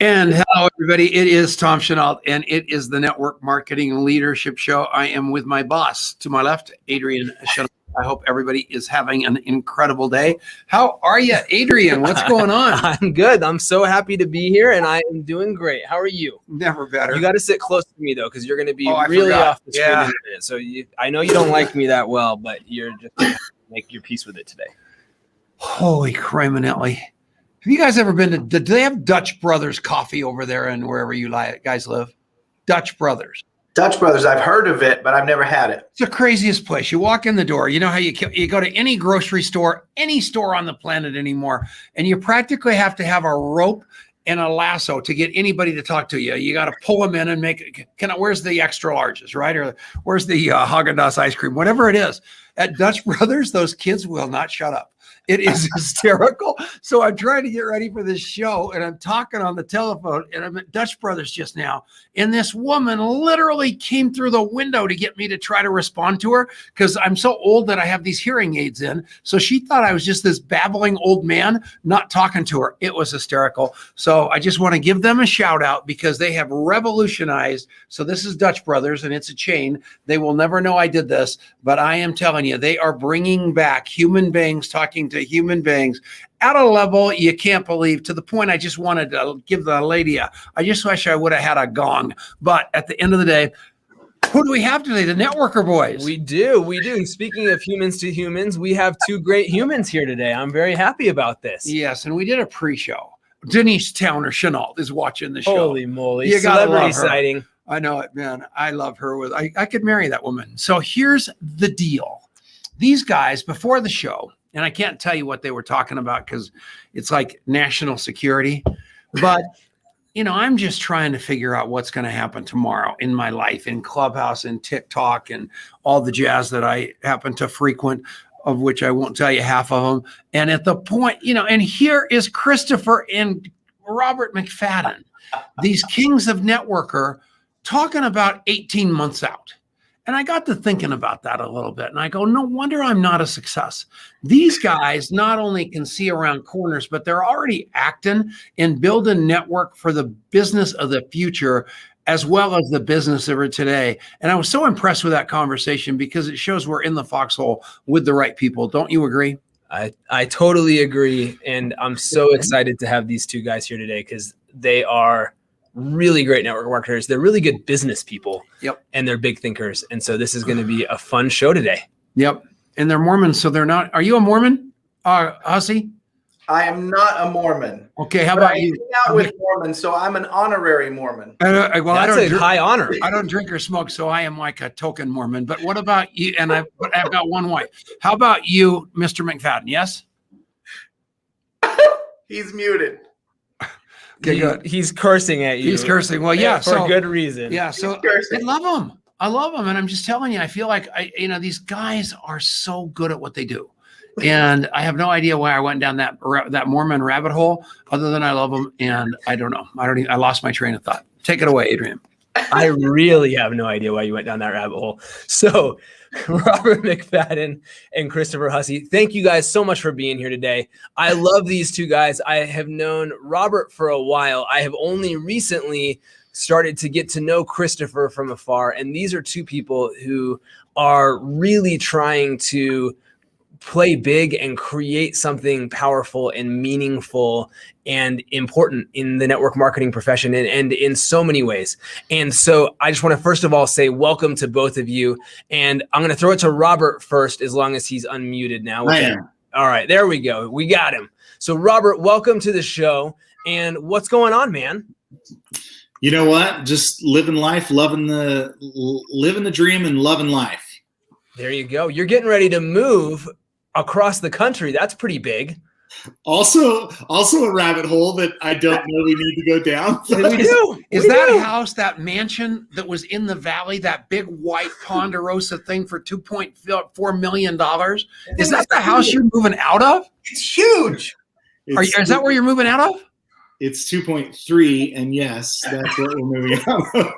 And hello, everybody. It is Tom Chenault, and it is the Network Marketing Leadership Show. I am with my boss to my left, Adrian Chenault. I hope everybody is having an incredible day. How are you, Adrian? What's going on? I'm good. I'm so happy to be here, and I am doing great. How are you? Never better. You got to sit close to me, though, because you're going to be really off the screen in a minute. So I know you don't like me that well, but you're just going to make your peace with it today. Holy criminelli. Have you guys ever been to, do they have Dutch Brothers coffee over there and wherever you guys live? Dutch Brothers. Dutch Brothers, I've heard of it, but I've never had it. It's the craziest place. You walk in the door, you know how you go to any grocery store, any store on the planet anymore, and you practically have to have a rope and a lasso to get anybody to talk to you. You got to pull them in and where's the extra larges, right? Or where's the Haagen-Dazs ice cream, whatever it is. At Dutch Brothers, those kids will not shut up. It is hysterical. So I'm trying to get ready for this show, and I'm talking on the telephone, and I'm at Dutch Brothers just now. And this woman literally came through the window to get me to try to respond to her because I'm so old that I have these hearing aids in. So she thought I was just this babbling old man not talking to her. It was hysterical. So I just want to give them a shout out because they have revolutionized. So this is Dutch Brothers, and it's a chain. They will never know I did this, but I am telling you, they are bringing back human beings talking to human beings at a level you can't believe, to the point I just wanted to give the lady I just wish I would have had a gong. But at the end of the day, who do we have today? The Networker Boys. We do. And speaking of humans to humans, we have two great humans here today. I'm very happy about this. Yes, and we did a pre-show. Denise Towner Chenault is watching the show. Holy moly. You gotta love her. Sighting. I know it, man. I love her. I could marry that woman. So here's the deal. These guys, before the show, and I can't tell you what they were talking about because it's like national security. But, I'm just trying to figure out what's going to happen tomorrow in my life, in Clubhouse and TikTok and all the jazz that I happen to frequent, of which I won't tell you half of them. And at the point, and here is Christopher and Robert McFadden, these kings of networker, talking about 18 months out. And I got to thinking about that a little bit. And I go, no wonder I'm not a success. These guys not only can see around corners, but they're already acting and building network for the business of the future, as well as the business of today. And I was so impressed with that conversation because it shows we're in the foxhole with the right people. Don't you agree? I totally agree. And I'm so excited to have these two guys here today because they are really great network marketers. They're really good business people. Yep. And they're big thinkers. And so this is going to be a fun show today. Yep. And they're Mormons. So they're not. Are you a Mormon, Hussey? I am not a Mormon. Okay. How about you? I hang out with Mormons, so I'm an honorary Mormon. Well, that's a high honor. I don't drink or smoke, so I am like a token Mormon. But what about you? And I've got one wife. How about you, Mr. McFadden? Yes? He's muted. Okay, good. He's cursing at you. He's cursing. Well, yeah. For a good reason. Yeah. So I love him. And I'm just telling you, I feel like, these guys are so good at what they do. And I have no idea why I went down that Mormon rabbit hole, other than I love them. And I don't know. I lost my train of thought. Take it away, Adrian. I really have no idea why you went down that rabbit hole. So Robert McFadden and Christopher Hussey, thank you guys so much for being here today. I love these two guys. I have known Robert for a while. I have only recently started to get to know Christopher from afar. And these are two people who are really trying to play big and create something powerful and meaningful and important in the network marketing profession and in so many ways. And so I just want to first of all say welcome to both of you. And I'm going to throw it to Robert first, as long as he's unmuted now. All right, there we go. We got him. So Robert, welcome to the show. And what's going on, man? You know what? Just living life, living the dream and loving life. There you go. You're getting ready to move across the country. That's pretty big. Also a rabbit hole that I don't know we need to go down. Is that house, that mansion that was in the valley, that big white Ponderosa thing for $2.4 million? Is that the house you're moving out of? It's huge. Is that where you're moving out of? It's 2.3, and yes, that's what we're moving out of.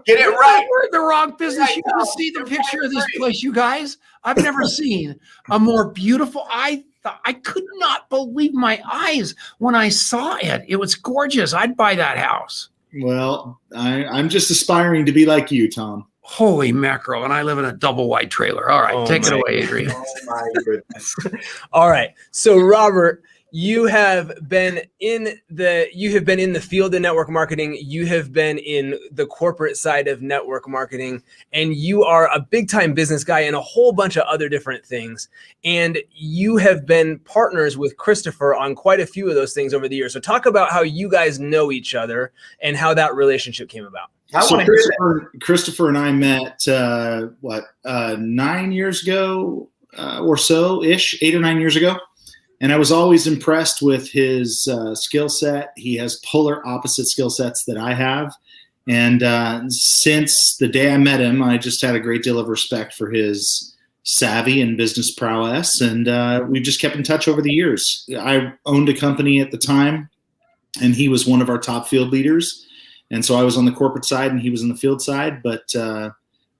Get it right. We're in the wrong business. You can see the picture of this place, you guys. I've never seen a more beautiful. I thought, I could not believe my eyes when I saw it. It was gorgeous. I'd buy that house. Well, I'm just aspiring to be like you, Tom. Holy mackerel. And I live in a double wide trailer. All right, take it away, Adrian. Oh my goodness. All right. So Robert, you have been in the field of network marketing. You have been in the corporate side of network marketing, and you are a big time business guy and a whole bunch of other different things. And you have been partners with Christopher on quite a few of those things over the years. So talk about how you guys know each other and how that relationship came about. Christopher and I met 9 years ago or so ish, 8 or 9 years ago. And I was always impressed with his skill set. He has polar opposite skill sets that I have. And since the day I met him, I just had a great deal of respect for his savvy and business prowess. And we've just kept in touch over the years. I owned a company at the time, and he was one of our top field leaders. And so I was on the corporate side and he was on the field side, but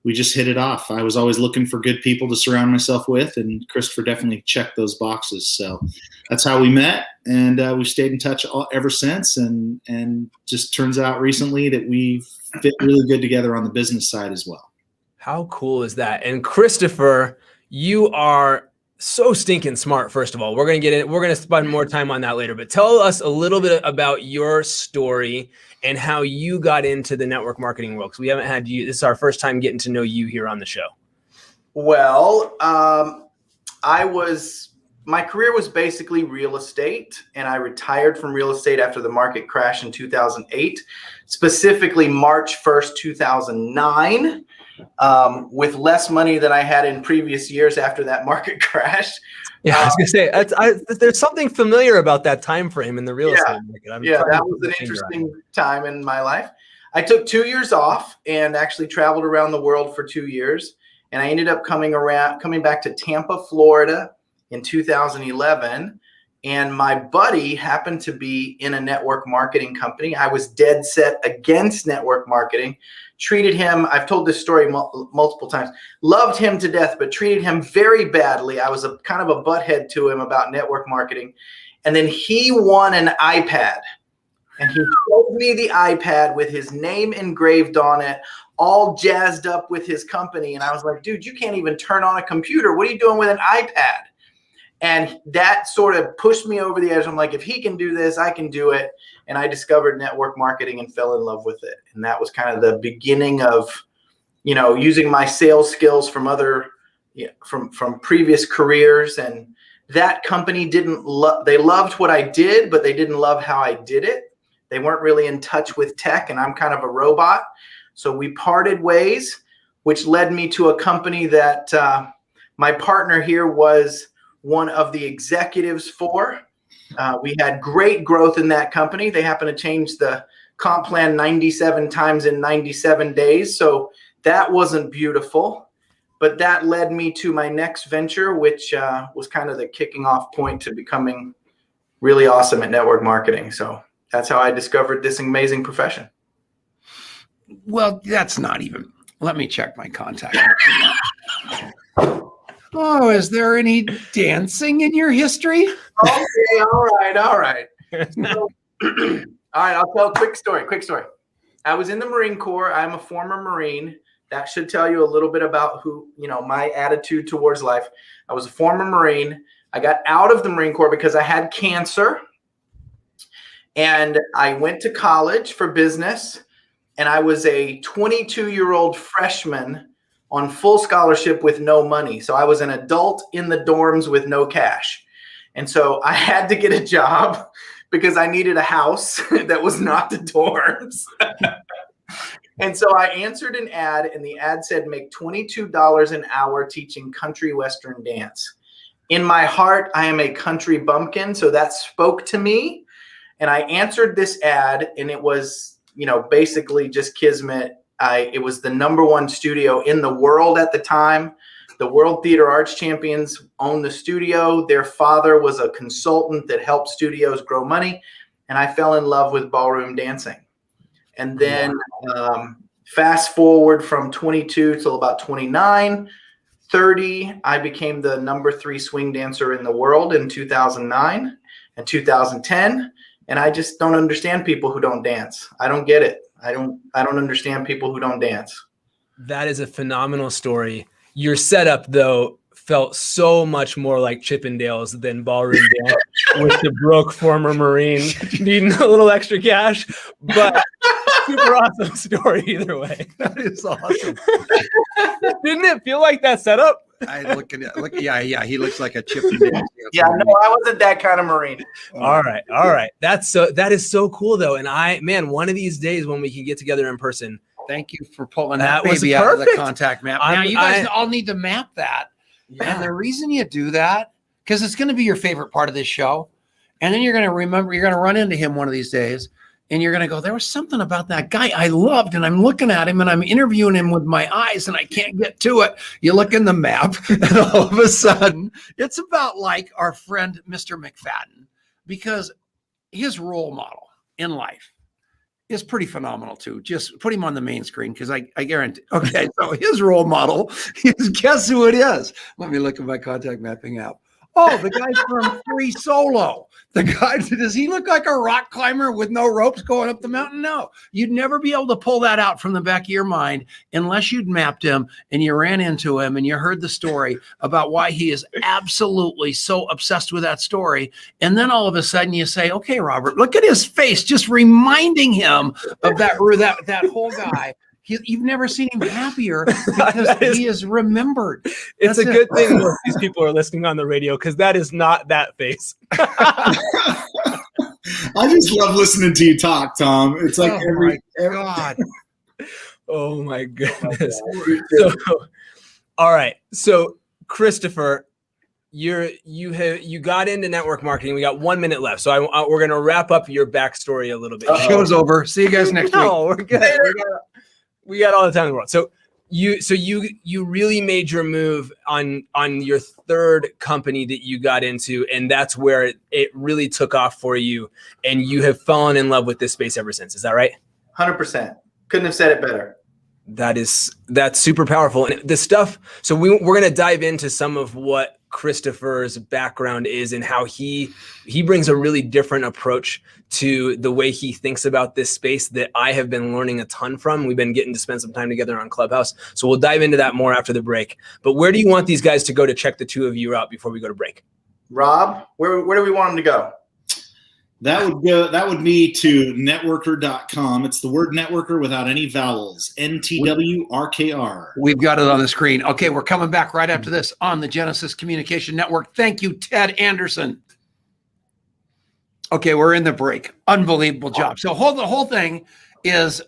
we just hit it off. I was always looking for good people to surround myself with, and Christopher definitely checked those boxes. So that's how we met, and we've stayed in touch ever since. And just turns out recently that we fit really good together on the business side as well. How cool is that? And Christopher, you are so stinking smart. First of all, we're going to spend more time on that later, but tell us a little bit about your story and how you got into the network marketing world. Because we haven't had you. This is our first time getting to know you here on the show. Well, my career was basically real estate, and I retired from real estate after the market crash in 2008, specifically March 1st, 2009, with less money than I had in previous years after that market crash. Yeah, I was gonna say there's something familiar about that time frame in the real estate market. That was an interesting time in my life. I took 2 years off and actually traveled around the world for 2 years, and I ended up coming back to Tampa, Florida in 2011. And my buddy happened to be in a network marketing company. I was dead set against network marketing. Treated him, I've told this story multiple times, loved him to death, but treated him very badly. I was kind of a butthead to him about network marketing. And then he won an iPad. And he showed me the iPad with his name engraved on it, all jazzed up with his company. And I was like, dude, you can't even turn on a computer. What are you doing with an iPad? And that sort of pushed me over the edge. I'm like, if he can do this, I can do it. And I discovered network marketing and fell in love with it. And that was kind of the beginning of, using my sales skills from from previous careers. And that company they loved what I did, but they didn't love how I did it. They weren't really in touch with tech, and I'm kind of a robot. So we parted ways, which led me to a company that my partner here was one of the executives for. We had great growth in that company. They happened to change the comp plan 97 times in 97 days. So that wasn't beautiful, but that led me to my next venture, which was kind of the kicking off point to becoming really awesome at network marketing. So that's how I discovered this amazing profession. Well, that's not even, let me check my contact. Oh, is there any dancing in your history? Okay, all right. So, all right, I'll tell a quick story. I was in the Marine Corps. I'm a former Marine. That should tell you a little bit about my attitude towards life. I was a former Marine. I got out of the Marine Corps because I had cancer. And I went to college for business. And I was a 22-year-old freshman on full scholarship with no money. So I was an adult in the dorms with no cash. And so I had to get a job because I needed a house that was not the dorms. And so I answered an ad, and the ad said, make $22 an hour teaching country western dance. In my heart, I am a country bumpkin, so that spoke to me. And I answered this ad, and it was, basically just kismet. It was the #1 studio in the world at the time. The World Theater Arts Champions owned the studio. Their father was a consultant that helped studios grow money. And I fell in love with ballroom dancing. And then fast forward from 22 till about 29, 30, I became the #3 swing dancer in the world in 2009 and 2010. And I just don't understand people who don't dance. I don't get it. I don't understand people who don't dance. That is a phenomenal story. Your setup, though, felt so much more like Chippendales than ballroom dance with the broke former Marine needing a little extra cash. But super awesome story either way. That is awesome. Didn't it feel like that setup? Yeah, he looks like a Chippendale. Yeah, no, I wasn't that kind of Marine. All right. That is so cool though. And one of these days when we can get together in person. Thank you for pulling That that was baby out of the perfect. contact map. Now you guys all need to map that. Yeah. And the reason you do that, because it's going to be your favorite part of this show. And then you're going to remember, you're going to run into him one of these days. And you're going to go, there was something about that guy I loved. And I'm looking at him and I'm interviewing him with my eyes and I can't get to it. You look in the map and all of a sudden it's about like our friend, Mr. McFadden, because his role model in life is pretty phenomenal too. Just put him on the main screen because I guarantee. Okay, so his role model is, guess who it is? Let me look at my contact mapping app. Oh, the guy from Free Solo. The guy, does he look like a rock climber with no ropes going up the mountain? No. You'd never be able to pull that out from the back of your mind unless you'd mapped him and you ran into him and you heard the story about why he is absolutely so obsessed with that story. And then all of a sudden you say, okay, Robert, look at his face, just reminding him of that whole guy. You've never seen him happier because he is remembered. It's a good thing most these people are listening on the radio because that is not that face. I just love listening to you talk, Tom. It's like God. Oh my goodness. So, all right. So Christopher, you got into network marketing. We got 1 minute left. So we're going to wrap up your backstory a little bit. Show's over. See you guys next week. No, we're good. We got all the time in the world. So you really made your move on your third company that you got into, and that's where it really took off for you, and you have fallen in love with this space ever since. Is that right? 100%. Couldn't have said it better. That's super powerful. And the stuff. So we're going to dive into some of what Christopher's background is and how he brings a really different approach to the way he thinks about this space that I have been learning a ton from. We've been getting to spend some time together on Clubhouse. So we'll dive into that more after the break. But where do you want these guys to go to check the two of you out before we go to break? Rob, where do we want them to go? That would be to networker.com. It's the word networker without any vowels. NTWRKR. We've got it on the screen. Okay, we're coming back right after this on the Genesis Communication Network. Thank you, Ted Anderson. Okay, we're in the break. Unbelievable job. So the whole thing is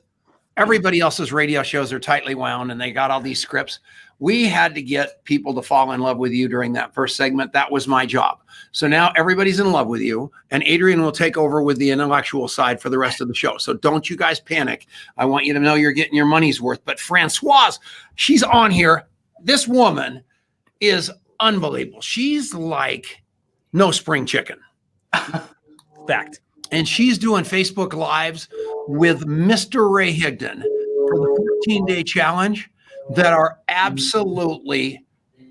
everybody else's radio shows are tightly wound and they got all these scripts. We had to get people to fall in love with you during that first segment. That was my job. So now everybody's in love with you, and Adrian will take over with the intellectual side for the rest of the show. So don't you guys panic. I want you to know you're getting your money's worth. But Francoise, she's on here. This woman is unbelievable. She's like no spring chicken. Fact. And she's doing Facebook Lives with Mr. Ray Higdon for the 14-day challenge that are absolutely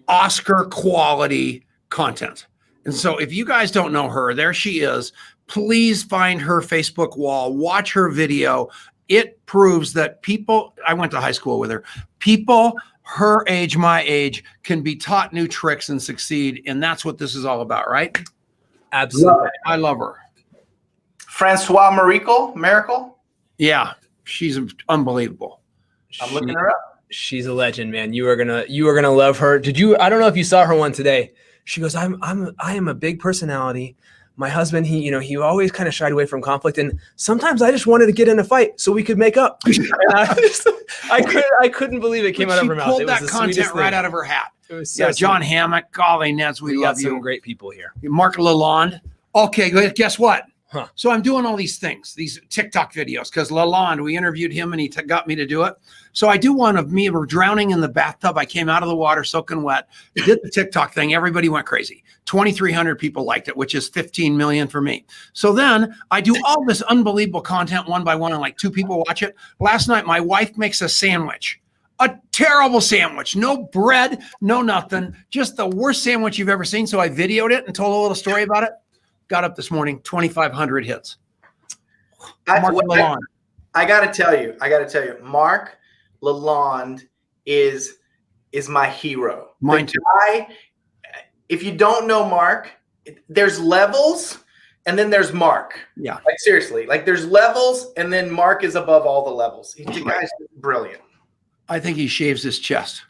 Oscar quality content. And so if you guys don't know her, there she is. Please find her Facebook wall, watch her video. It proves that people, I went to high school with her, people her age, my age, can be taught new tricks and succeed. And that's what this is all about, right? Absolutely. I love her. Francoise Miracle? Yeah, she's unbelievable. I'm looking her up. She's a legend, man. You are gonna love her. I don't know if you saw her one today. She goes, I am a big personality. My husband, he always kind of shied away from conflict, and sometimes I just wanted to get in a fight so we could make up. I couldn't believe it came out of her mouth. She pulled that content right out of her hat. It was so John Hammock, golly, Neds, we love got you. some great people here. Mark Lalonde. Okay, guess what? Huh. So I'm doing all these things, these TikTok videos, because Lalonde, we interviewed him and he got me to do it. So I do one of me, we're drowning in the bathtub. I came out of the water soaking wet, did the TikTok thing. Everybody went crazy. 2,300 people liked it, which is 15 million for me. So then I do all this unbelievable content one by one and like 2 people watch it. Last night, my wife makes a sandwich A terrible sandwich. No bread, no nothing. Just the worst sandwich you've ever seen. So I videoed it and told a little story about it. Got up this morning, 2,500 hits. Mark Lalonde. I got to tell you, Mark Lalonde is my hero. Mine too. If you don't know Mark, there's levels and then there's Mark. Yeah. Like seriously, like there's levels and then Mark is above all the levels. The guy's brilliant. I think he shaves his chest.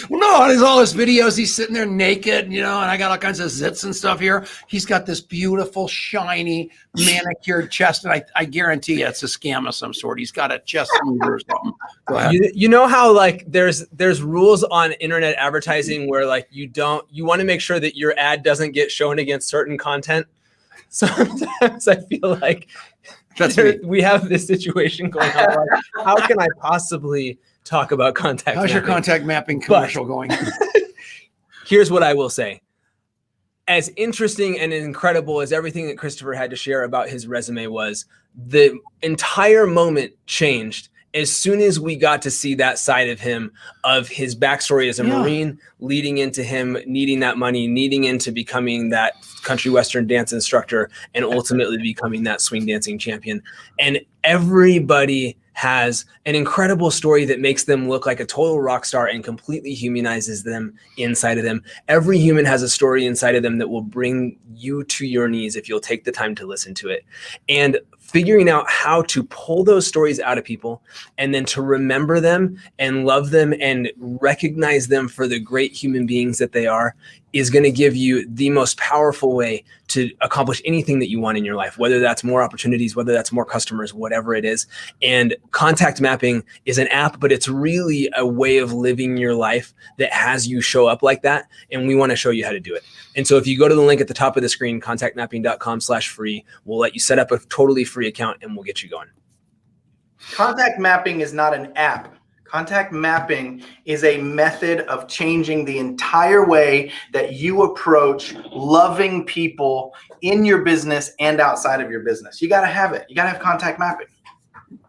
No, on all his videos, he's sitting there naked, and I got all kinds of zits and stuff here. He's got this beautiful, shiny, manicured chest, and I guarantee you it's a scam of some sort. He's got a chest smoother or something. Go ahead. You know how like there's rules on internet advertising where like you want to make sure that your ad doesn't get shown against certain content. Sometimes I feel like we have this situation going on. Like, how can I possibly talk about contact How's mapping? your contact mapping commercial going? Here's what I will say. As interesting and incredible as everything that Christopher had to share about his resume was, the entire moment changed as soon as we got to see that side of him, of his backstory as a Marine, leading into him needing that money, needing into becoming that country western dance instructor, and ultimately becoming that swing dancing champion. And everybody has an incredible story that makes them look like a total rock star and completely humanizes them inside of them. Every human has a story inside of them that will bring you to your knees if you'll take the time to listen to it. And figuring out how to pull those stories out of people and then to remember them and love them and recognize them for the great human beings that they are is going to give you the most powerful way to accomplish anything that you want in your life, whether that's more opportunities, whether that's more customers, whatever it is. And contact mapping is an app, but it's really a way of living your life that has you show up like that. And we want to show you how to do it. And so if you go to the link at the top of the screen, contactmapping.com/free, we'll let you set up a totally free account and we'll get you going. Contact mapping is not an app. Contact mapping is a method of changing the entire way that you approach loving people in your business and outside of your business. You got to have it. You got to have contact mapping.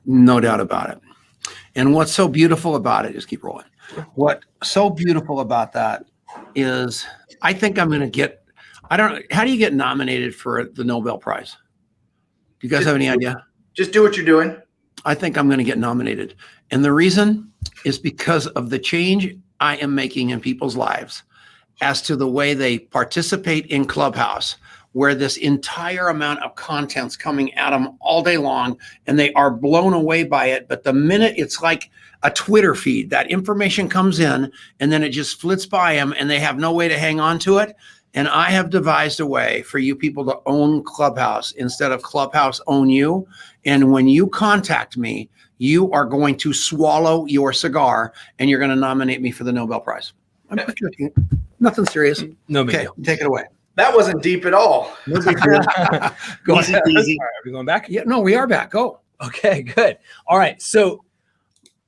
No doubt about it. And what's so beautiful about it, just keep rolling. What's so beautiful about that is I think I'm going to get, how do you get nominated for the Nobel Prize? Do you guys have any idea? Just do what you're doing. I think I'm going to get nominated. And the reason is because of the change I am making in people's lives as to the way they participate in Clubhouse, where this entire amount of content's coming at them all day long and they are blown away by it. But the minute it's like a Twitter feed, that information comes in and then it just flits by them and they have no way to hang on to it. And I have devised a way for you people to own Clubhouse instead of Clubhouse own you. And when you contact me, you are going to swallow your cigar and you're going to nominate me for the Nobel Prize. I'm joking. Nothing serious. No big Okay, deal. take it away. That wasn't deep at all. No big deal. Go Easy ahead. peasy. Are we going back? Yeah, no, we are back. Go. Okay, good. All right. So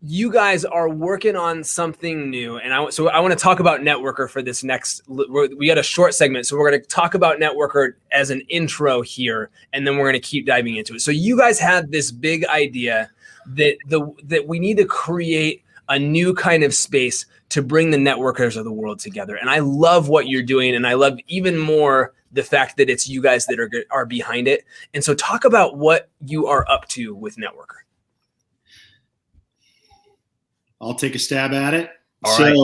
you guys are working on something new. And I want to talk about Networker for this next, we got a short segment. So we're going to talk about Networker as an intro here, and then we're going to keep diving into it. So you guys had this big idea that we need to create a new kind of space to bring the networkers of the world together. And I love what you're doing. And I love even more the fact that it's you guys that are behind it. And so talk about what you are up to with Networker. I'll take a stab at it. All right.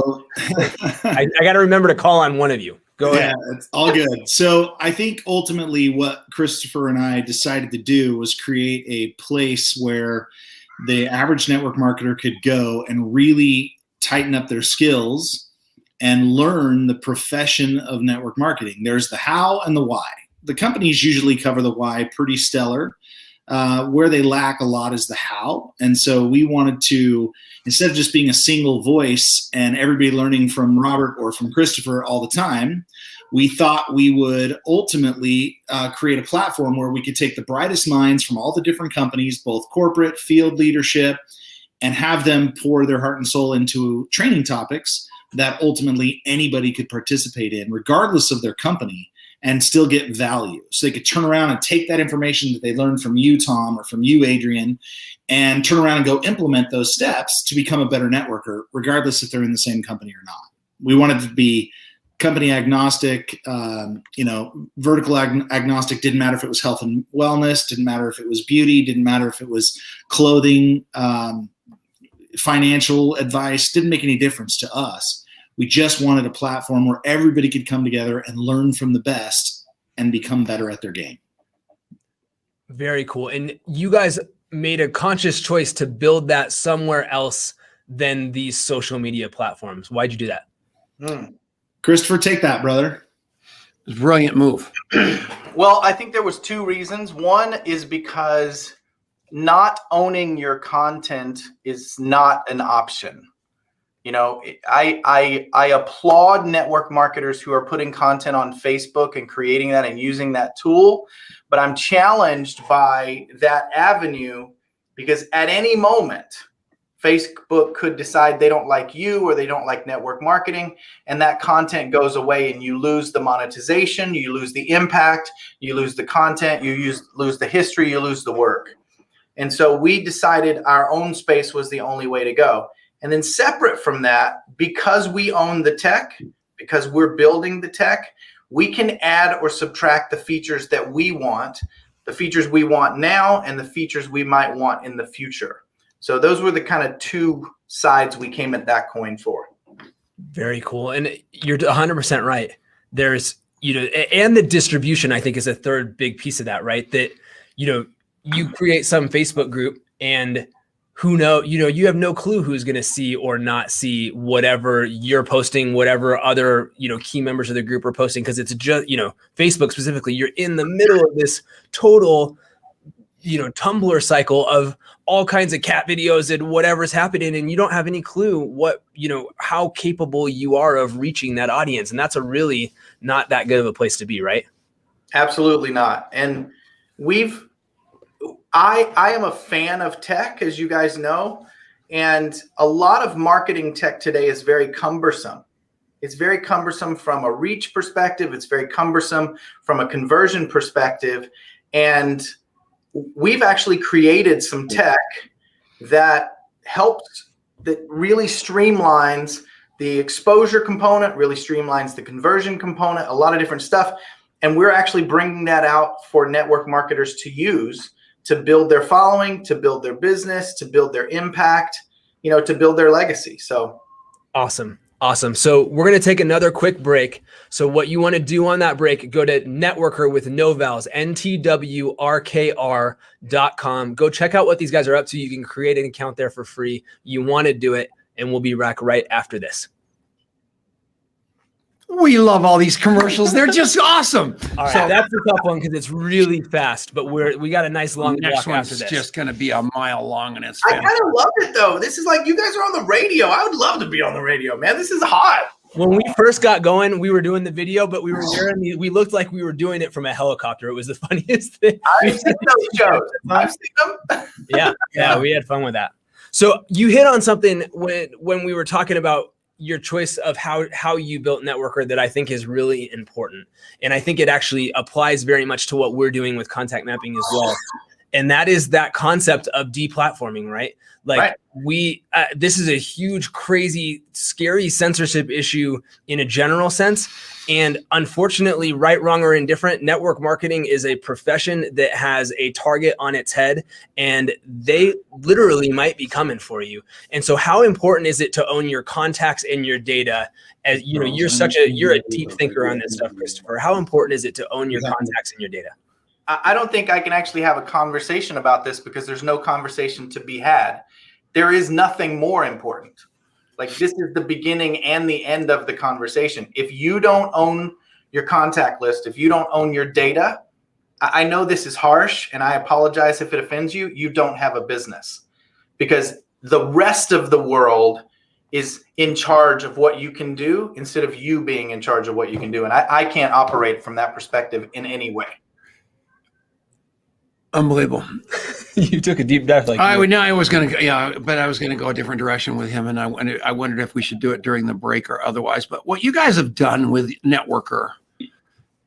I got to remember to call on one of you. Go ahead. Yeah, it's all good. So I think ultimately what Christopher and I decided to do was create a place where the average network marketer could go and really tighten up their skills and learn the profession of network marketing. There's the how and the why. The companies usually cover the why pretty stellar. Where they lack a lot is the how. And so we wanted to, instead of just being a single voice and everybody learning from Robert or from Christopher all the time, we thought we would ultimately create a platform where we could take the brightest minds from all the different companies, both corporate, field leadership, and have them pour their heart and soul into training topics that ultimately anybody could participate in, regardless of their company. and still get value. So they could turn around and take that information that they learned from you, Tom, or from you, Adrian, and turn around and go implement those steps to become a better networker, regardless if they're in the same company or not. We wanted to be company agnostic, vertical agnostic. Didn't matter if it was health and wellness, didn't matter if it was beauty, didn't matter if it was clothing, financial advice, didn't make any difference to us. We just wanted a platform where everybody could come together and learn from the best and become better at their game. Very cool. And you guys made a conscious choice to build that somewhere else than these social media platforms. Why'd you do that? Christopher, take that, brother. It's a brilliant move. Well, I think there was two reasons. One is because not owning your content is not an option. You know, I applaud network marketers who are putting content on Facebook and creating that and using that tool, but I'm challenged by that avenue because at any moment, Facebook could decide they don't like you or they don't like network marketing, and that content goes away and you lose the monetization, you lose the impact, you lose the content, lose the history, you lose the work. And so we decided our own space was the only way to go. And then separate from that, because we own the tech, because we're building the tech, we can add or subtract the features that we want, the features we want now and the features we might want in the future. So those were the kind of two sides we came at that coin for. Very cool. And you're 100% right. There's, and the distribution, I think, is a third big piece of that, right? That, you create some Facebook group and you have no clue who's going to see or not see whatever you're posting, whatever other, key members of the group are posting. Cause it's just, Facebook specifically, you're in the middle of this total, Tumblr cycle of all kinds of cat videos and whatever's happening. And you don't have any clue what, how capable you are of reaching that audience. And that's a really not that good of a place to be, right? Absolutely not. And I am a fan of tech, as you guys know, and a lot of marketing tech today is very cumbersome. It's very cumbersome from a reach perspective. It's very cumbersome from a conversion perspective. And we've actually created some tech that really streamlines the exposure component, really streamlines the conversion component, a lot of different stuff. And we're actually bringing that out for network marketers to use to build their following, to build their business, to build their impact, to build their legacy. So awesome. So we're going to take another quick break. So what you want to do on that break, go to Networker with no vowels, NTWRKR.com. Go check out what these guys are up to. You can create an account there for free. You want to do it, and we'll be back right after this. We love all these commercials. They're just awesome. All right, so that's a tough one because it's really fast, but we got a nice long next block one's after this. Just going to be a mile long, and it's I kind of love it though. This is like you guys are on the radio. I would love to be on the radio, man. This is hot. When we first got going, we were doing the video, but we looked like we were doing it from a helicopter. It was the funniest thing. I've seen those shows. I've seen them. Yeah, we had fun with that. So you hit on something when we were talking about your choice of how you built Networker that I think is really important. And I think it actually applies very much to what we're doing with contact mapping as well. And that is that concept of deplatforming, right? Like this is a huge, crazy, scary censorship issue in a general sense. And unfortunately, right, wrong, or indifferent, network marketing is a profession that has a target on its head, and they literally might be coming for you. And so how important is it to own your contacts and your data? As you're a deep thinker on this stuff, Christopher. How important is it to own your contacts and your data? I don't think I can actually have a conversation about this because there's no conversation to be had. There is nothing more important. Like this is the beginning and the end of the conversation. If you don't own your contact list, if you don't own your data, I know this is harsh and I apologize if it offends you. You don't have a business because the rest of the world is in charge of what you can do instead of you being in charge of what you can do. And I can't operate from that perspective in any way. Unbelievable. You took a deep dive. I was going to, but I was going to go a different direction with him. And I wondered if we should do it during the break or otherwise. But what you guys have done with Networker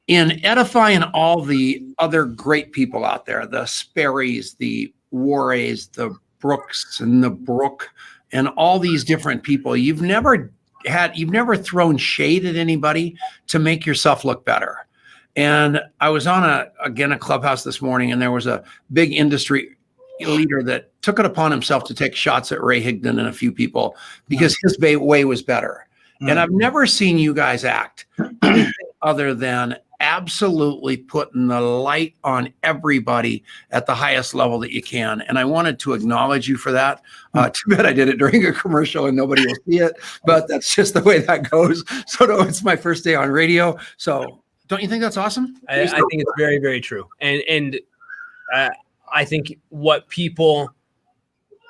in edifying all the other great people out there, the Sperrys, the Warrays, the Brooks and the Brook, and all these different people, you've never thrown shade at anybody to make yourself look better. And I was on a Clubhouse this morning, and there was a big industry leader that took it upon himself to take shots at Ray Higdon and a few people because his way was better. And I've never seen you guys act anything other than absolutely putting the light on everybody at the highest level that you can. And I wanted to acknowledge you for that. Too bad I did it during a commercial and nobody will see it, but that's just the way that goes. So no, it's my first day on radio. So don't you think that's awesome? I think it's very, very true. And I think what people,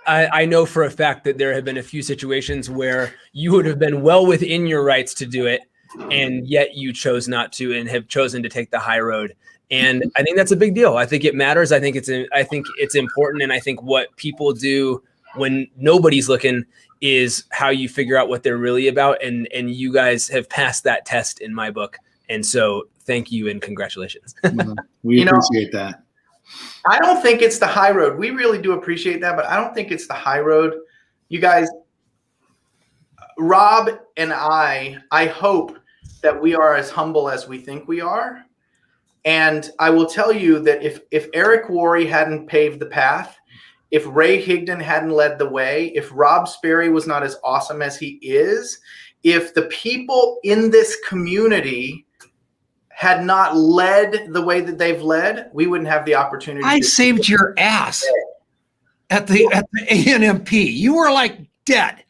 I know for a fact that there have been a few situations where you would have been well within your rights to do it, and yet you chose not to and have chosen to take the high road. And I think that's a big deal. I think it matters. I think it's important. And I think what people do when nobody's looking is how you figure out what they're really about. And you guys have passed that test in my book. And so thank you and congratulations. We appreciate that. I don't think it's the high road. We really do appreciate that, but I don't think it's the high road. You guys, Rob and I hope that we are as humble as we think we are. And I will tell you that if Eric Worre hadn't paved the path, if Ray Higdon hadn't led the way, if Rob Sperry was not as awesome as he is, if the people in this community had not led the way that they've led, we wouldn't have the opportunity. I saved your ass at the A&MP. You were like dead.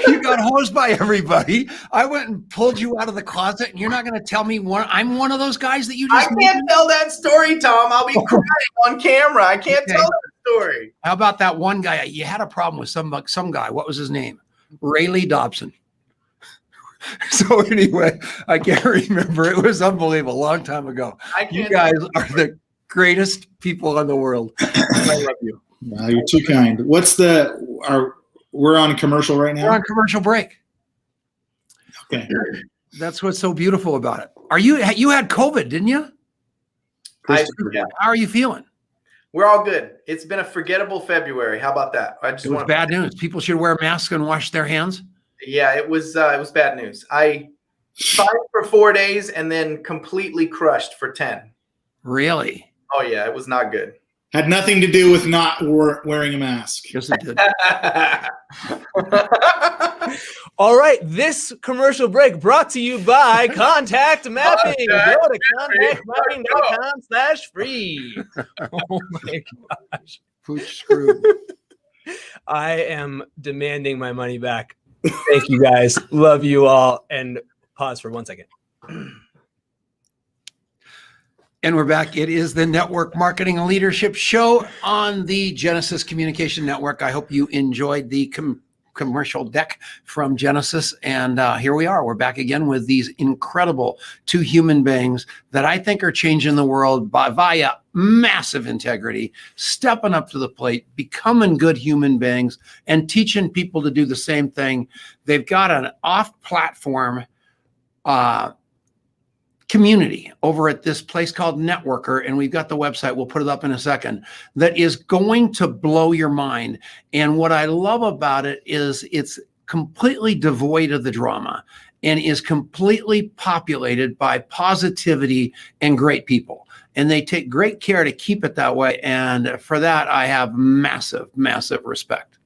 You got hosed by everybody. I went and pulled you out of the closet, and you're not going to tell me I'm one of those guys that you just. I can't tell that story, Tom. I'll be crying on camera. I can't tell that story. How about that one guy? You had a problem with some guy. What was his name? Rayleigh Dobson. So anyway, I can't remember. It was unbelievable. A long time ago. You guys are the greatest people in the world. I love you. No, you're too kind. We're on commercial right now? We're on commercial break. Okay. That's what's so beautiful about it. You had COVID, didn't you? Yeah. How are you feeling? We're all good. It's been a forgettable February. How about that? It was bad news. People should wear masks and wash their hands. Yeah, it was bad news. I fired for 4 days and then completely crushed for 10. Really? Oh yeah, it was not good. Had nothing to do with not wearing a mask. Yes, it did. All right, this commercial break brought to you by Contact Mapping. Go to contactmapping.com/free. Oh my gosh. Pooch screwed. I am demanding my money back. Thank you guys. Love you all. And pause for 1 second. And we're back. It is the Network Marketing and Leadership Show on the Genesis Communication Network. I hope you enjoyed the commercial deck from Genesis. And here we are. We're back again with these incredible two human beings that I think are changing the world via massive integrity, stepping up to the plate, becoming good human beings, and teaching people to do the same thing. They've got an off-platform community over at this place called Networker, and we've got the website, we'll put it up in a second, that is going to blow your mind. And what I love about it is it's completely devoid of the drama and is completely populated by positivity and great people. And they take great care to keep it that way. And for that, I have massive, massive respect.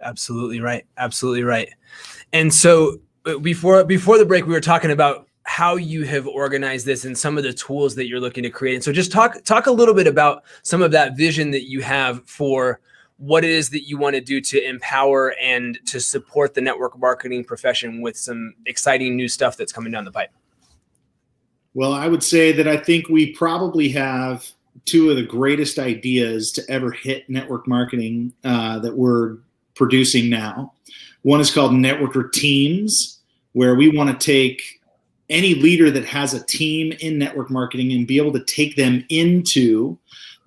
Absolutely right. Absolutely right. And so before the break, we were talking about how you have organized this and some of the tools that you're looking to create. And so just talk a little bit about some of that vision that you have for what it is that you want to do to empower and to support the network marketing profession with some exciting new stuff that's coming down the pipe. Well, I would say that I think we probably have two of the greatest ideas to ever hit network marketing that we're producing now. One is called Networker Teams, where we want to take any leader that has a team in network marketing and be able to take them into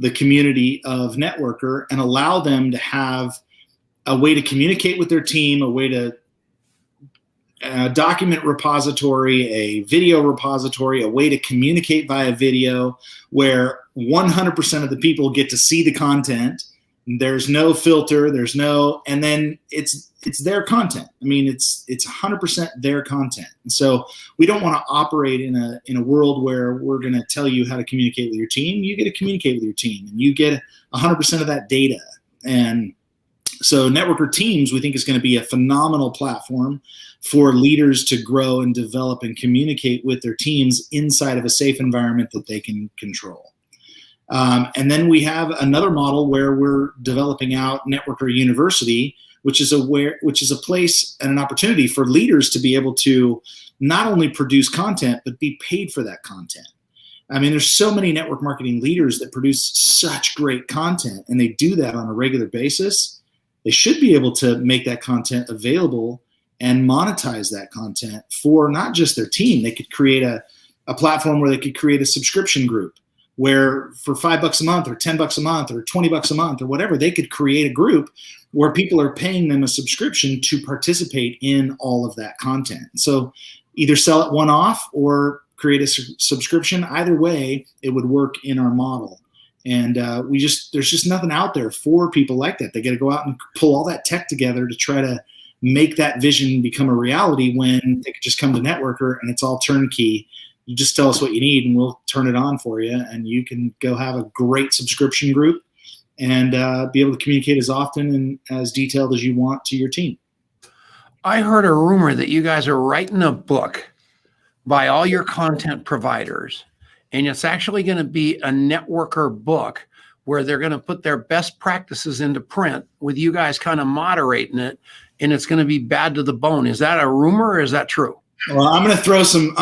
the community of Networker and allow them to have a way to communicate with their team, a way to a document repository, a video repository, a way to communicate via video where 100% of the people get to see the content. There's no filter, and then it's their content. I mean, it's 100% their content. And so we don't want to operate in a world where we're going to tell you how to communicate with your team. You get to communicate with your team, and you get 100% of that data. And so Networker Teams, we think, is going to be a phenomenal platform for leaders to grow and develop and communicate with their teams inside of a safe environment that they can control. And then we have another model where we're developing out Networker University, which is a place and an opportunity for leaders to be able to not only produce content, but be paid for that content. I mean, there's so many network marketing leaders that produce such great content, and they do that on a regular basis. They should be able to make that content available and monetize that content for not just their team. They could create a platform where they could create a subscription group where for $5 a month or $10 a month or $20 a month or whatever, they could create a group where people are paying them a subscription to participate in all of that content. So either sell it one-off or create a subscription. Either way, it would work in our model. And there's just nothing out there for people like that. They got to go out and pull all that tech together to try to make that vision become a reality when they could just come to Networker and it's all turnkey. You just tell us what you need and we'll turn it on for you. And you can go have a great subscription group and be able to communicate as often and as detailed as you want to your team. I heard a rumor that you guys are writing a book by all your content providers. And it's actually going to be a Networker book where they're going to put their best practices into print with you guys kind of moderating it. And it's going to be bad to the bone. Is that a rumor or is that true? Well, I'm going to throw some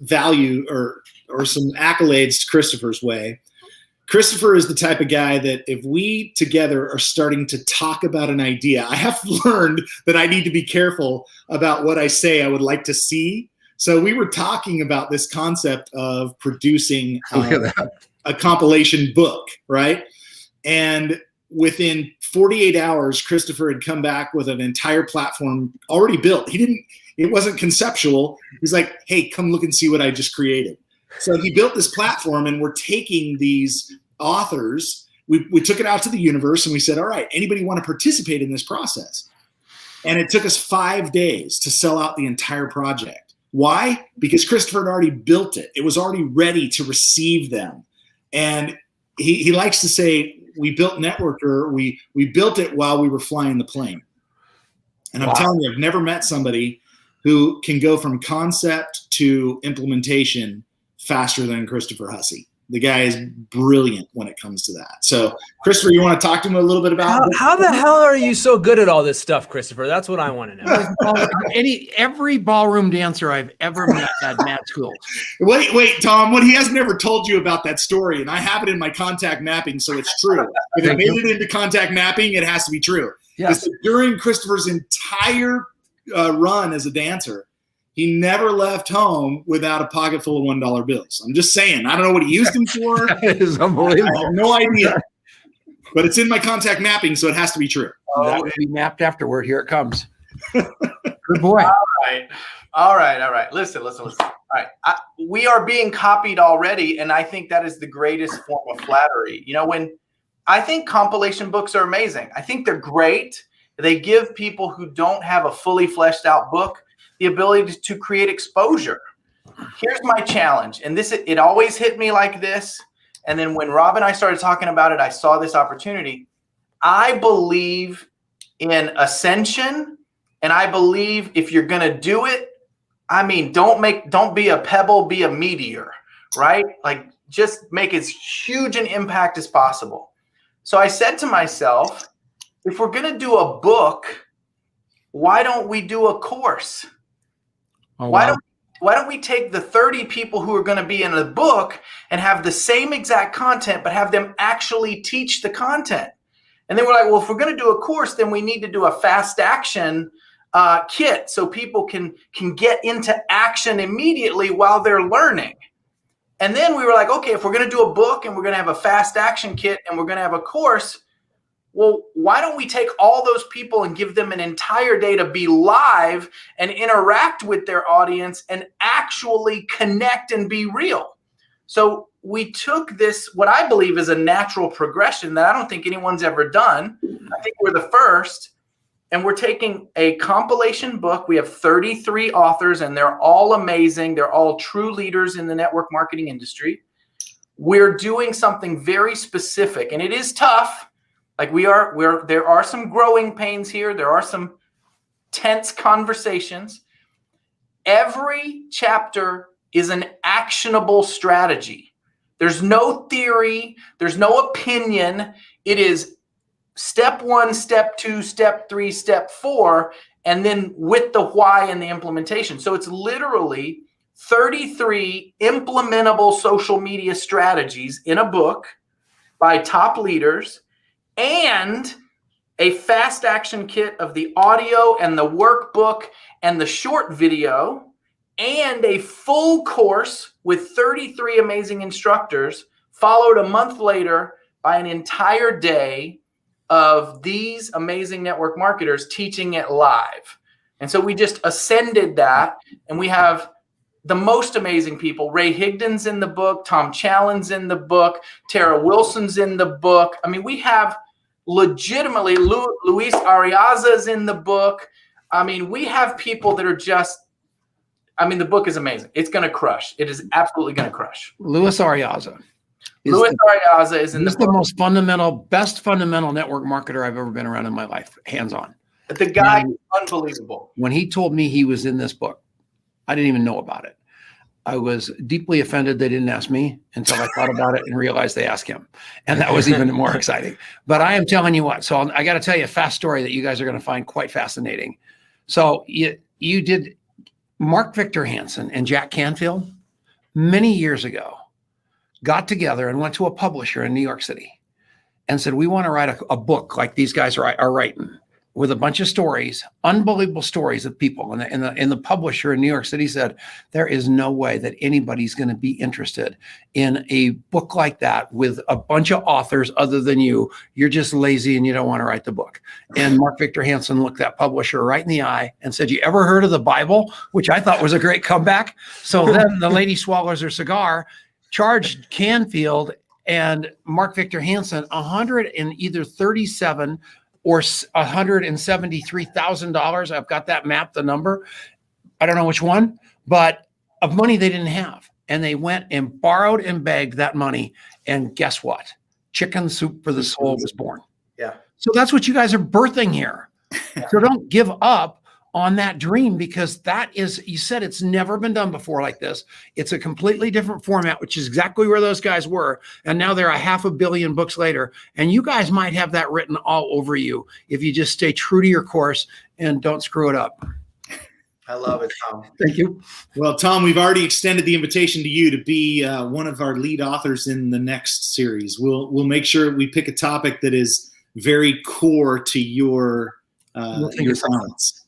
value or some accolades Christopher's way. Christopher is the type of guy that if we together are starting to talk about an idea, I have learned that I need to be careful about what I say I would like to see. So we were talking about this concept of producing a compilation book, right? And within 48 hours, Christopher had come back with an entire platform already built. It wasn't conceptual. He's like, hey, come look and see what I just created. So he built this platform, and we're taking these authors. We took it out to the universe, and we said, all right, anybody want to participate in this process? And it took us 5 days to sell out the entire project. Why? Because Christopher had already built it. It was already ready to receive them. And he likes to say, we built Networker. We built it while we were flying the plane. And I'm telling you, I've never met somebody who can go from concept to implementation faster than Christopher Hussey. The guy is brilliant when it comes to that. So, Christopher, you want to talk to him a little bit about how the hell are you so good at all this stuff, Christopher? That's what I want to know. Every ballroom dancer I've ever met at Matt School. Wait, Tom. What he has never told you about that story, and I have it in my contact mapping, so it's true. If it made it into contact mapping, it has to be true. Yes. During Christopher's entire run as a dancer, he never left home without a pocket full of $1 bills. I'm just saying. I don't know what he used them for. That is unbelievable. I have no idea. But it's in my contact mapping, so it has to be true. That will be mapped afterward. Here it comes. Good boy. All right. Listen. All right. We are being copied already, and I think that is the greatest form of flattery. You know, when I think compilation books are amazing. I think they're great. They give people who don't have a fully fleshed out book the ability to create exposure. Here's my challenge. And it always hit me like this. And then when Rob and I started talking about it, I saw this opportunity. I believe in ascension. And I believe if you're going to do it, I mean, don't be a pebble, be a meteor, right? Like just make as huge an impact as possible. So I said to myself, if we're going to do a book, why don't we do a course? Oh, wow. Why don't we take the 30 people who are going to be in the book and have the same exact content, but have them actually teach the content? And then we're like, well, if we're going to do a course, then we need to do a fast action kit so people can get into action immediately while they're learning. And then we were like, okay, if we're going to do a book and we're going to have a fast action kit and we're going to have a course, well, why don't we take all those people and give them an entire day to be live and interact with their audience and actually connect and be real? So we took this, what I believe is a natural progression that I don't think anyone's ever done. I think we're the first. And we're taking a compilation book. We have 33 authors, and they're all amazing. They're all true leaders in the network marketing industry. We're doing something very specific, and it is tough. Like there are some growing pains here. There are some tense conversations. Every chapter is an actionable strategy. There's no theory. There's no opinion. It is step 1, step 2, step 3, step 4, and then with the why and the implementation. So it's literally 33 implementable social media strategies in a book by top leaders, and a fast action kit of the audio and the workbook and the short video, and a full course with 33 amazing instructors, followed a month later by an entire day of these amazing network marketers teaching it live. And so we just ascended that, and we have the most amazing people. Ray Higdon's in the book, Tom Challen's in the book, Tara Wilson's in the book. I mean, we have legitimately Luis Ariaza's in the book. I mean, we have people that are just, I mean, the book is amazing. It's going to crush. It is absolutely going to crush. Luis Ariaza. Luis Ariaza is in the book. He's the most fundamental, best fundamental network marketer I've ever been around in my life, hands on. The guy is unbelievable. When he told me he was in this book, I didn't even know about it. I was deeply offended they didn't ask me until I thought about it and realized they asked him. And that was even more exciting. But I am telling you what, so I got to tell you a fast story that you guys are going to find quite fascinating. So you did Mark Victor Hansen and Jack Canfield many years ago got together and went to a publisher in New York City and said, we want to write a book like these guys are writing, with a bunch of stories, unbelievable stories of people. And the publisher in New York City said, there is no way that anybody's going to be interested in a book like that with a bunch of authors other than you. You're just lazy and you don't want to write the book. And Mark Victor Hansen looked that publisher right in the eye and said, you ever heard of the Bible? Which I thought was a great comeback. So then the lady swallows her cigar, charged Canfield and Mark Victor Hansen $137 or $173,000. I've got that map, the number. I don't know which one, but of money they didn't have. And they went and borrowed and begged that money. And guess what? Chicken Soup for the Soul was born. Yeah. So that's what you guys are birthing here. So don't give up on that dream, because that is, you said it's never been done before like this. It's a completely different format, which is exactly where those guys were. And now they're 500 million books later. And you guys might have that written all over you if you just stay true to your course and don't screw it up. I love it, Tom. Thank you. Well, Tom, we've already extended the invitation to you to be one of our lead authors in the next series. We'll make sure we pick a topic that is very core to your talents.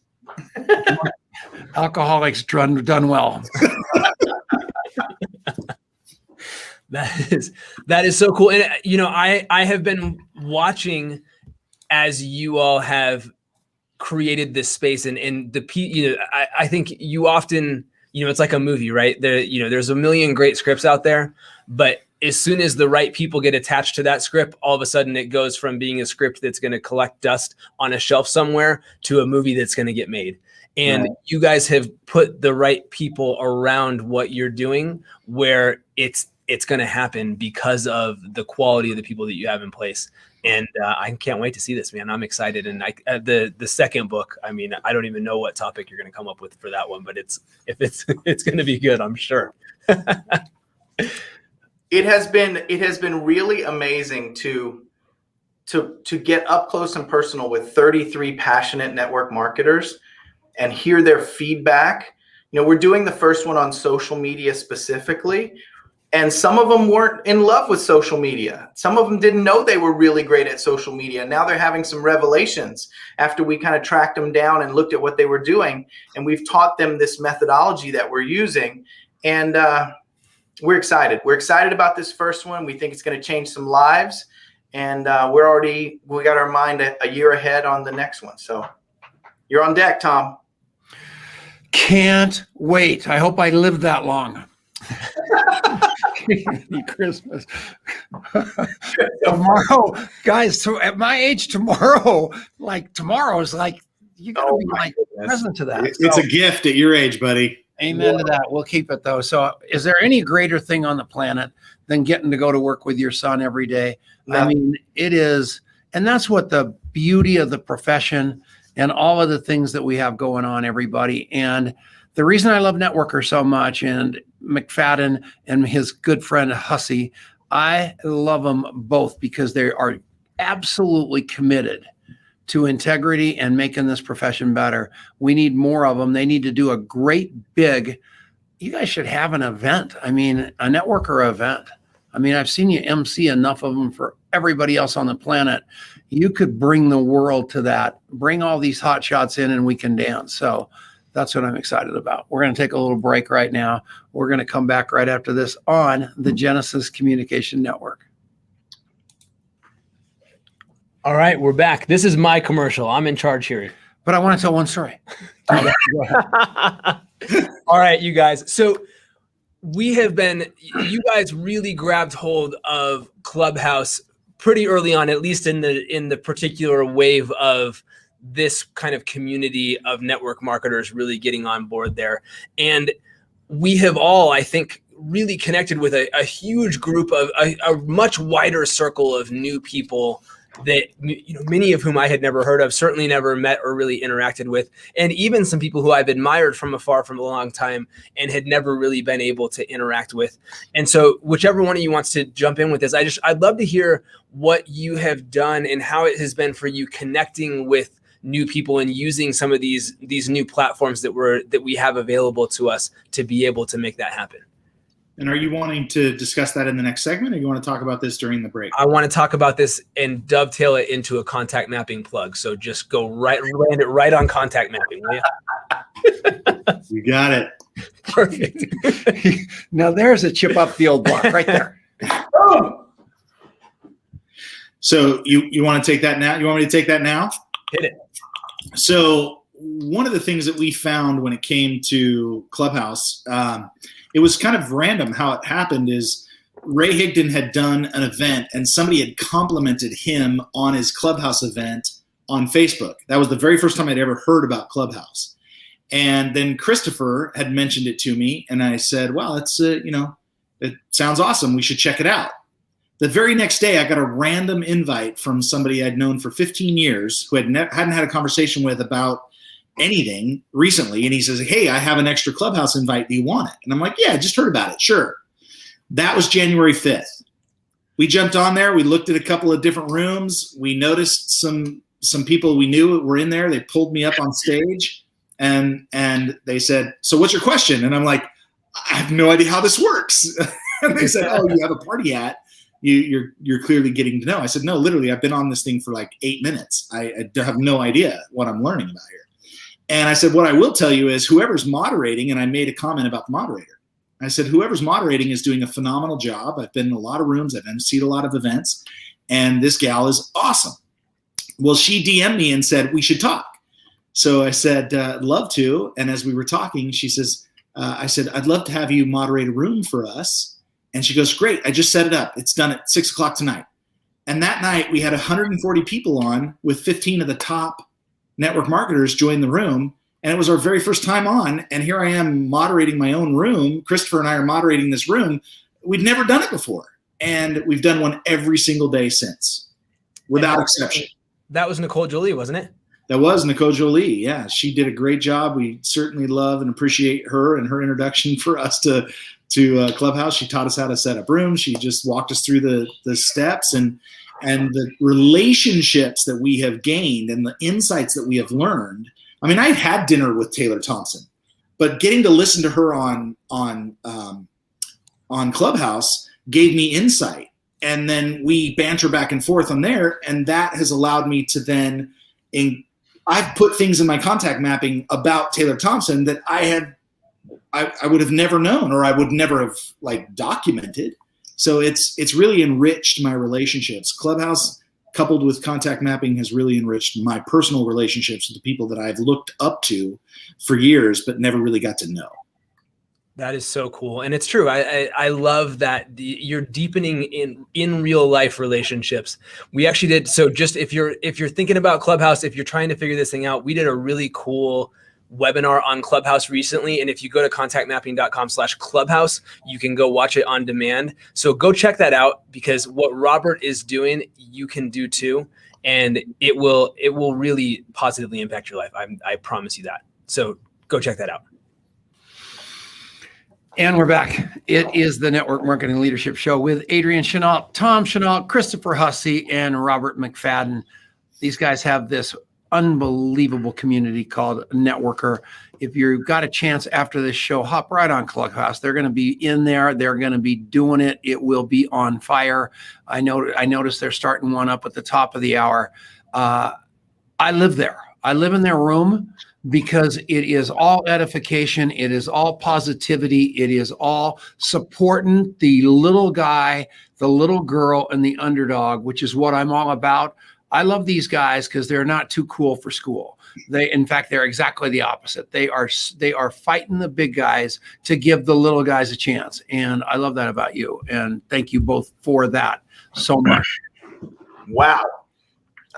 Alcoholics done well. That is so cool. And I have been watching as you all have created this space, and I think you often, it's like a movie, right? There's a million great scripts out there, but as soon as the right people get attached to that script, all of a sudden it goes from being a script that's going to collect dust on a shelf somewhere to a movie that's going to get made. And you guys have put the right people around what you're doing, where it's going to happen because of the quality of the people that you have in place. And I can't wait to see this, man. I'm excited. And the second book, I mean, I don't even know what topic you're going to come up with for that one, but it's going to be good, I'm sure. It has been really amazing to get up close and personal with 33 passionate network marketers and hear their feedback. We're doing the first one on social media specifically, and some of them weren't in love with social media. Some of them didn't know they were really great at social media. Now they're having some revelations after we kind of tracked them down and looked at what they were doing, and we've taught them this methodology that we're using. And we're excited. We're excited about this first one. We think it's going to change some lives. and we got our mind a year ahead on the next one. So you're on deck, Tom. Can't wait. I hope I live that long. Christmas. Tomorrow, guys, so at my age, tomorrow is like, you gotta be like present to that. It's a gift at your age, buddy. Amen to that. We'll keep it though. So is there any greater thing on the planet than getting to go to work with your son every day? No. I mean, it is. And that's what the beauty of the profession and all of the things that we have going on, everybody. And the reason I love Networker so much, and McFadden and his good friend Hussey, I love them both because they are absolutely committed to integrity and making this profession better. We need more of them. They need to do a great big, you guys should have an event. I mean, a Networker event. I mean, I've seen you MC enough of them for everybody else on the planet. You could bring the world to that, bring all these hot shots in and we can dance. So that's what I'm excited about. We're going to take a little break right now. We're going to come back right after this on the Genesis Communication Network. All right, we're back. This is my commercial. I'm in charge here. But I want to tell one story. All right, you guys. So you guys really grabbed hold of Clubhouse pretty early on, at least in the particular wave of this kind of community of network marketers really getting on board there. And we have all, I think, really connected with a huge group of a much wider circle of new people that, many of whom I had never heard of, certainly never met or really interacted with, and even some people who I've admired from afar from a long time and had never really been able to interact with. And so whichever one of you wants to jump in with this, I'd love to hear what you have done and how it has been for you connecting with new people and using some of these new platforms that we have available to us to be able to make that happen. And are you wanting to discuss that in the next segment, or you want to talk about this during the break? I want to talk about this and dovetail it into a contact mapping plug. So just go land it right on contact mapping, will you? You got it. Perfect. Now there's a chip up the old block right there. So you want to take that now? You want me to take that now? Hit it. So one of the things that we found when it came to Clubhouse, it was kind of random how it happened is Ray Higdon had done an event and somebody had complimented him on his Clubhouse event on Facebook. That was the very first time I'd ever heard about Clubhouse. And then Christopher had mentioned it to me and I said, well, it's, it sounds awesome. We should check it out. The very next day, I got a random invite from somebody I'd known for 15 years who hadn't had a conversation with about anything recently. And he says, hey, I have an extra Clubhouse invite. Do you want it? And I'm like, yeah, I just heard about it. Sure. That was January 5th. We jumped on there. We looked at a couple of different rooms. We noticed some people we knew were in there. They pulled me up on stage and they said, so what's your question? And I'm like, I have no idea how this works. And they said, oh, you have a party hat. You're clearly getting to know. I said, no, literally, I've been on this thing for like 8 minutes. I have no idea what I'm learning about here. And I said, what I will tell you is whoever's moderating, and I made a comment about the moderator. I said, whoever's moderating is doing a phenomenal job. I've been in a lot of rooms. I've emceed a lot of events. And this gal is awesome. Well, she DM'd me and said, we should talk. So I said, love to. And as we were talking, she says, I said, I'd love to have you moderate a room for us. And she goes, great. I just set it up. It's done at 6:00 tonight. And that night we had 140 people on with 15 of the top network marketers join the room. And it was our very first time on. And here I am moderating my own room. Christopher and I are moderating this room. We'd never done it before. And we've done one every single day since, without exception. That was Nicole Jolie, wasn't it? That was Nicole Jolie. Yeah, she did a great job. We certainly love and appreciate her and her introduction for us to Clubhouse. She taught us how to set up rooms. She just walked us through the steps and the relationships that we have gained and the insights that we have learned. I mean, I've had dinner with Taylor Thompson, but getting to listen to her on Clubhouse gave me insight. And then we banter back and forth on there, and that has allowed me to then I've put things in my contact mapping about Taylor Thompson that I would have never known, or I would never have documented. So it's really enriched my relationships. Clubhouse, coupled with contact mapping, has really enriched my personal relationships with the people that I've looked up to for years, but never really got to know. That is so cool. And it's true. I love that you're deepening in real life relationships. We actually did. So just if you're thinking about Clubhouse, if you're trying to figure this thing out, we did a really cool webinar on Clubhouse recently. And if you go to contactmapping.com/clubhouse, you can go watch it on demand. So go check that out, because what Robert is doing, you can do too. And it will really positively impact your life. I promise you that. So go check that out. And we're back. It is the Network Marketing Leadership Show with Adrian Chenault, Tom Chenault, Christopher Hussey, and Robert McFadden. These guys have this unbelievable community called Networker. If you've got a chance after this show, hop right on Clubhouse. They're going to be in there. They're going to be doing it. It will be on fire. I noticed they're starting one up at the top of the hour. I live there. I live in their room, because it is all edification. It is all positivity. It is all supporting the little guy, the little girl, and the underdog, which is what I'm all about. I love these guys because they're not too cool for school. In fact, they're exactly the opposite. They are fighting the big guys to give the little guys a chance. And I love that about you. And thank you both for that so much. Wow.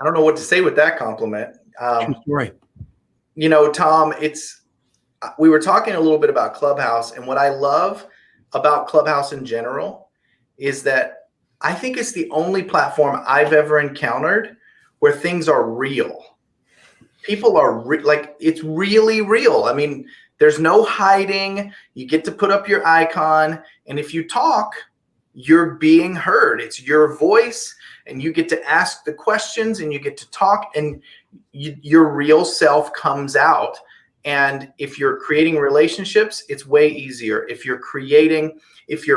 I don't know what to say with that compliment. True story. You know, Tom, we were talking a little bit about Clubhouse, and what I love about Clubhouse in general is that I think it's the only platform I've ever encountered where things are real. People are like, it's really real. I mean, there's no hiding. You get to put up your icon, and if you talk, you're being heard. It's your voice, and you get to ask the questions, and you get to talk, and your real self comes out. And if you're creating relationships, it's way easier. If you're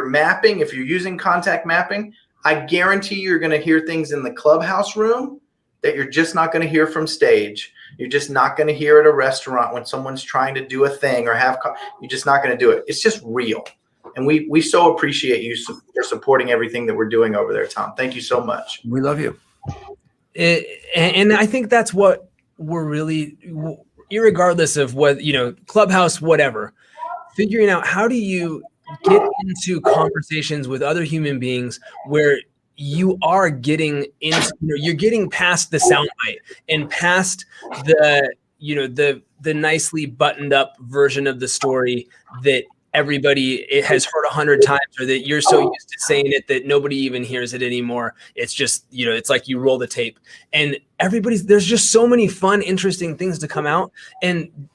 mapping, if you're using contact mapping, I guarantee you're going to hear things in the Clubhouse room that you're just not going to hear from stage. You're just not going to hear at a restaurant when someone's trying to do a thing or you're just not going to do it. It's just real. And we so appreciate you for supporting everything that we're doing over there, Tom. Thank you so much. We love you. And I think that's what we're really, irregardless of what, Clubhouse, whatever, figuring out how do you get into conversations with other human beings where you are getting into, you're getting past the soundbite and past the nicely buttoned up version of the story that everybody has heard 100 times, or that you're so used to saying it that nobody even hears it anymore. It's just, it's like you roll the tape, and there's just so many fun, interesting things to come out. And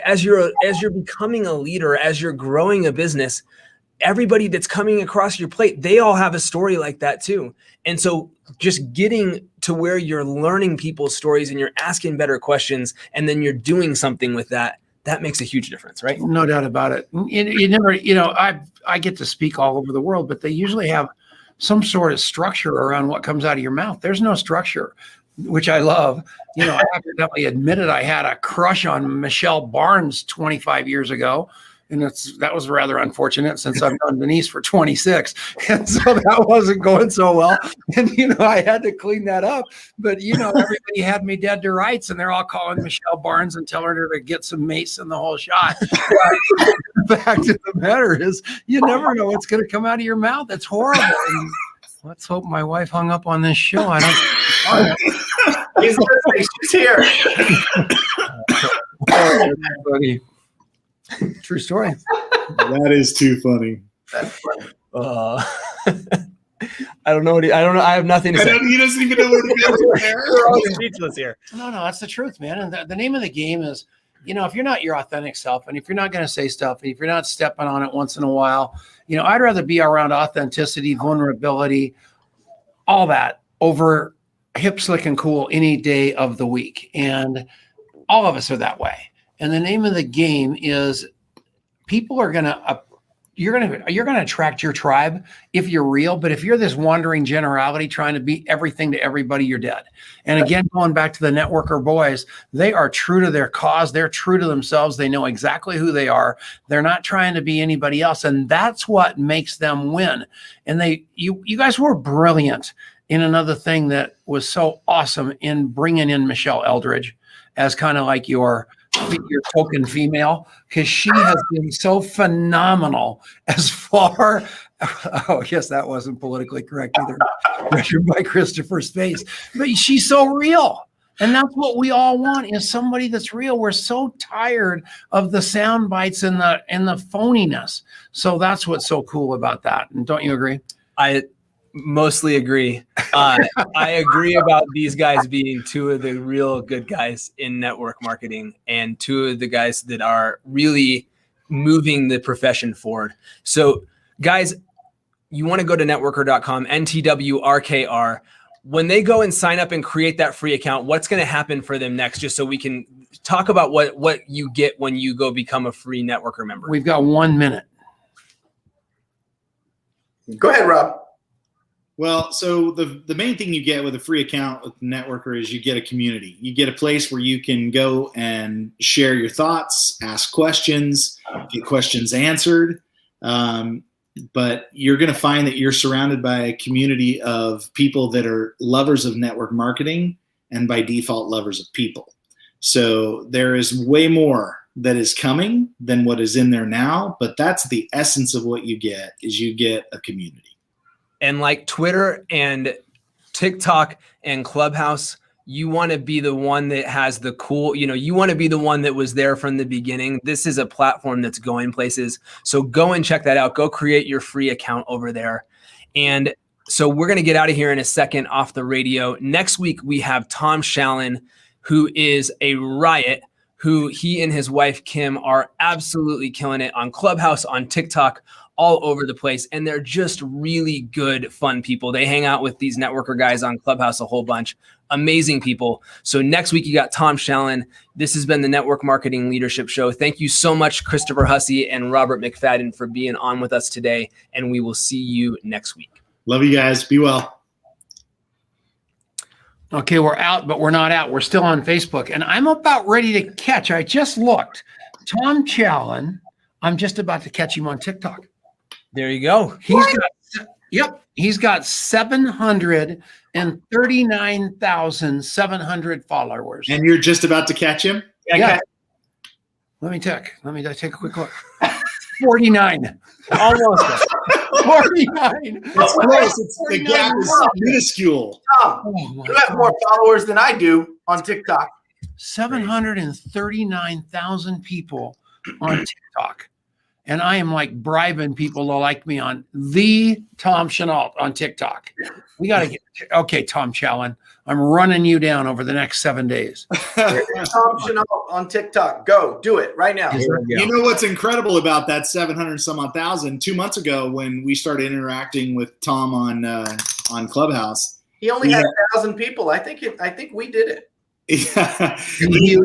as you're becoming a leader, as you're growing a business, everybody that's coming across your plate, they all have a story like that too. And so just getting to where you're learning people's stories and you're asking better questions, and then you're doing something with that makes a huge difference, right? No doubt about it. You never, I get to speak all over the world, but they usually have some sort of structure around what comes out of your mouth. There's no structure, which I love. I accidentally admitted I had a crush on Michelle Barnes 25 years ago. And that was rather unfortunate, since I've known Denise for 26. And so that wasn't going so well. And, I had to clean that up. But, everybody had me dead to rights, and they're all calling Michelle Barnes and telling her to get some mace in the whole shot. The fact of the matter is, you never know what's going to come out of your mouth. It's horrible. And let's hope my wife hung up on this show. I don't. He's listening. She's here. Everybody. True story. That is too funny. That's funny. I don't know. I have nothing to say. He doesn't even know where to go from there. We're all speechless here. No, that's the truth, man. And the name of the game is, if you're not your authentic self, and if you're not going to say stuff, and if you're not stepping on it once in a while, I'd rather be around authenticity, vulnerability, all that over hip, slick, and cool any day of the week. And all of us are that way. And the name of the game is, people are going to gonna attract your tribe if you're real. But if you're this wandering generality trying to be everything to everybody, you're dead. And again, going back to the networker boys, they are true to their cause. They're true to themselves. They know exactly who they are. They're not trying to be anybody else, and that's what makes them win. And you guys were brilliant in another thing that was so awesome in bringing in Michelle Eldridge as kind of like your token female, because she has been so phenomenal as far. Oh, yes, that wasn't politically correct either. Measured by Christopher's face, but she's so real, and that's what we all want, is somebody that's real. We're so tired of the sound bites and the phoniness. So that's what's so cool about that. And don't you agree? I mostly agree. I agree about these guys being two of the real good guys in network marketing and two of the guys that are really moving the profession forward. So guys, you want to go to networker.com, NTWRKR. When they go and sign up and create that free account, what's going to happen for them next? Just so we can talk about what you get when you go become a free networker member. We've got 1 minute. Go ahead, Rob. Well, so the main thing you get with a free account with Networker is you get a community. You get a place where you can go and share your thoughts, ask questions, get questions answered. But you're going to find that you're surrounded by a community of people that are lovers of network marketing and by default lovers of people. So there is way more that is coming than what is in there now, but that's the essence of what you get, is you get a community. And like Twitter and TikTok and Clubhouse, you want to be the one that has the cool, you want to be the one that was there from the beginning. This is a platform that's going places. So go and check that out. Go create your free account over there. And so we're going to get out of here in a second off the radio. Next week, we have Tom Shallon, who is a riot, who he and his wife, Kim, are absolutely killing it on Clubhouse, on TikTok, all over the place. And they're just really good, fun people. They hang out with these networker guys on Clubhouse a whole bunch. Amazing people. So next week, you got Tom Shallon. This has been the Network Marketing Leadership Show. Thank you so much, Christopher Hussey and Robert McFadden, for being on with us today. And we will see you next week. Love you guys. Be well. Okay, we're out, but we're not out. We're still on Facebook. And I'm about ready to catch, I just looked, Tom Shallon. I'm just about to catch him on TikTok. There you go. He's got 739,700 followers. And you're just about to catch him? Yeah. Let me take a quick look. 49. Almost. 49. It's close. The gap is minuscule. Tom, you have more followers than I do on TikTok. 739,000 people on TikTok. And I am like bribing people to like me on the Tom Chenault on TikTok. We got to get, okay, Tom Shallon, I'm running you down over the next 7 days. Tom Chenault on TikTok. Go do it right now. You know what's incredible about that 700 some odd thousand? 2 months ago, when we started interacting with Tom on Clubhouse, he only had 1,000 people. I think we did it. Yeah. He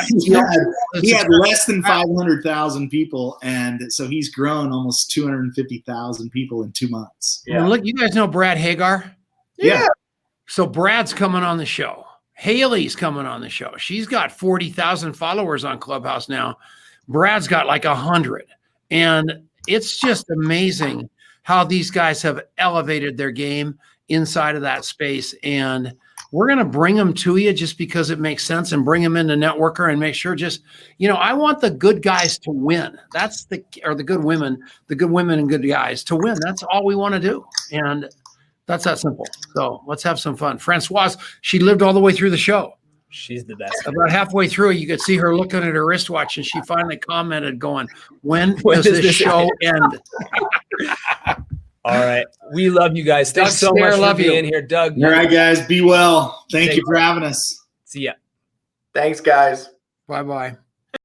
had less than 500,000 people, and so he's grown almost 250,000 people in 2 months. Yeah. Look, you guys know Brad Hagar? Yeah. So Brad's coming on the show. Haley's coming on the show. She's got 40,000 followers on Clubhouse now. Brad's got like 100. And it's just amazing how these guys have elevated their game inside of that space. And we're going to bring them to you just because it makes sense, and bring them into Networker and make sure I want the good guys to win. That's the good women and good guys to win. That's all we want to do. And that's that simple. So let's have some fun. Francoise, she lived all the way through the show. She's the best. About halfway through, you could see her looking at her wristwatch, and she finally commented going, when does this show end? All right. We love you guys. Thanks so much for being here, Doug. All right, guys. Be well. Thank you for having us. See ya. Thanks, guys. Bye-bye.